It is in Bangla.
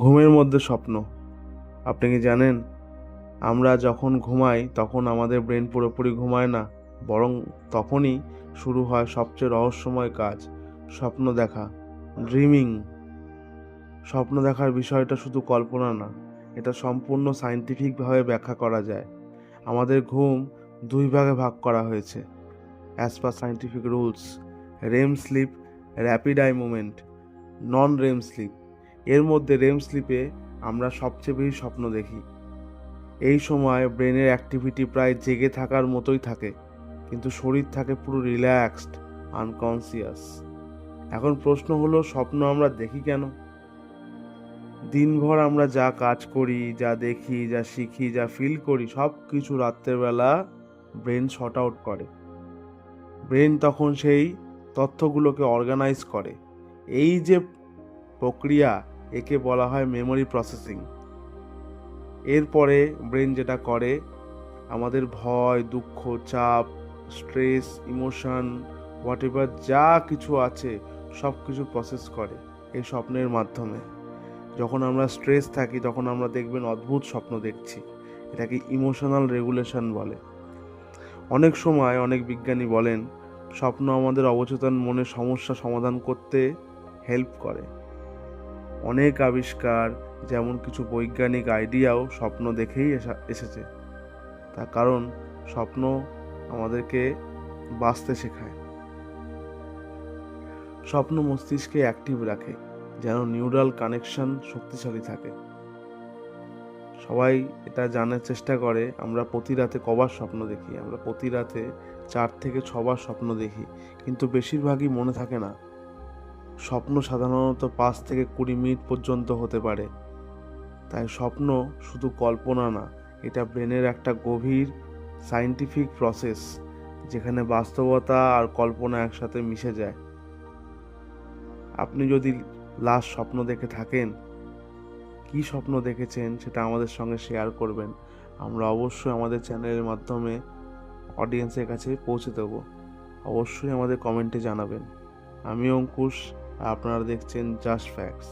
ঘুমের মধ্যে স্বপ্ন। আপনি কি জানেন, আমরা যখন ঘুমাই তখন আমাদের ব্রেন পুরোপুরি ঘুমায় না, বরং তখনই শুরু হয় সবচেয়ে রহস্যময় কাজ, স্বপ্ন দেখা, ড্রিমিং। স্বপ্ন দেখার বিষয়টা শুধু কল্পনা না, এটা সম্পূর্ণ সায়েন্টিফিকভাবে ব্যাখ্যা করা যায়। আমাদের ঘুম দুই ভাগে ভাগ করা হয়েছে as per scientific rules: REM sleep, rapid eye movement, non REM sleep. এর মধ্যে রেম স্লিপে আমরা সবচেয়ে বেশি স্বপ্ন দেখি। এই সময় ব্রেনের অ্যাক্টিভিটি প্রায় জেগে থাকার মতোই থাকে, কিন্তু শরীর থাকে পুরো রিল্যাক্সড, আনকনসিয়াস। এখন প্রশ্ন হলো, স্বপ্ন আমরা দেখি কেন? দিনভর আমরা যা কাজ করি, যা দেখি, যা শিখি, যা ফিল করি, সব কিছু রাত্রেবেলা ব্রেন শর্ট আউট করে। ব্রেন তখন সেই তথ্যগুলোকে অর্গানাইজ করে। এই যে প্রক্রিয়া, একে বলা হয় মেমোরি প্রসেসিং। এরপরে ব্রেন যেটা করে, আমাদের ভয়, দুঃখ, চাপ, স্ট্রেস, ইমোশন, হোয়াট এভার যা কিছু আছে সব কিছু প্রসেস করে এই স্বপ্নের মাধ্যমে। যখন আমরা স্ট্রেস থাকি তখন আমরা দেখবেন অদ্ভুত স্বপ্ন দেখছি। এটাকে ইমোশনাল রেগুলেশন বলে। অনেক সময় অনেক বিজ্ঞানী বলেন স্বপ্ন আমাদের অবচেতন মনের সমস্যা সমাধান করতে হেল্প করে। অনেক আবিষ্কার, যেমন কিছু বৈজ্ঞানিক আইডিয়াও স্বপ্ন দেখেই এসেছে। তার কারণ স্বপ্ন আমাদেরকে বাঁচতে শেখায়। স্বপ্ন মস্তিষ্কে অ্যাক্টিভ রাখে, যেন নিউরাল কানেকশন শক্তিশালী থাকে। সবাই এটা জানার চেষ্টা করে আমরা প্রতি রাতে কবার স্বপ্ন দেখি। আমরা প্রতি রাতে 4 থেকে 6 বার স্বপ্ন দেখি, কিন্তু বেশিরভাগই মনে থাকে না। স্বপ্ন সাধারণত 5 থেকে 20 মিনিট পর্যন্ত হতে পারে। তাই স্বপ্ন শুধু কল্পনা না, এটা ব্রেনের একটা গভীর সায়েন্টিফিক প্রসেস, যেখানে বাস্তবতা আর কল্পনা একসাথে মিশে যায়। আপনি যদি লাস্ট স্বপ্ন দেখে থাকেন, কী স্বপ্ন দেখেছেন সেটা আমাদের সঙ্গে শেয়ার করবেন। আমরা অবশ্যই আমাদের চ্যানেলের মাধ্যমে অডিয়েন্সের কাছে পৌঁছে দেব। অবশ্যই আমাদের কমেন্টে জানাবেন। আমি অঙ্কুশ, আর আপনারা দেখছেন জাস্ট ফ্যাক্টস।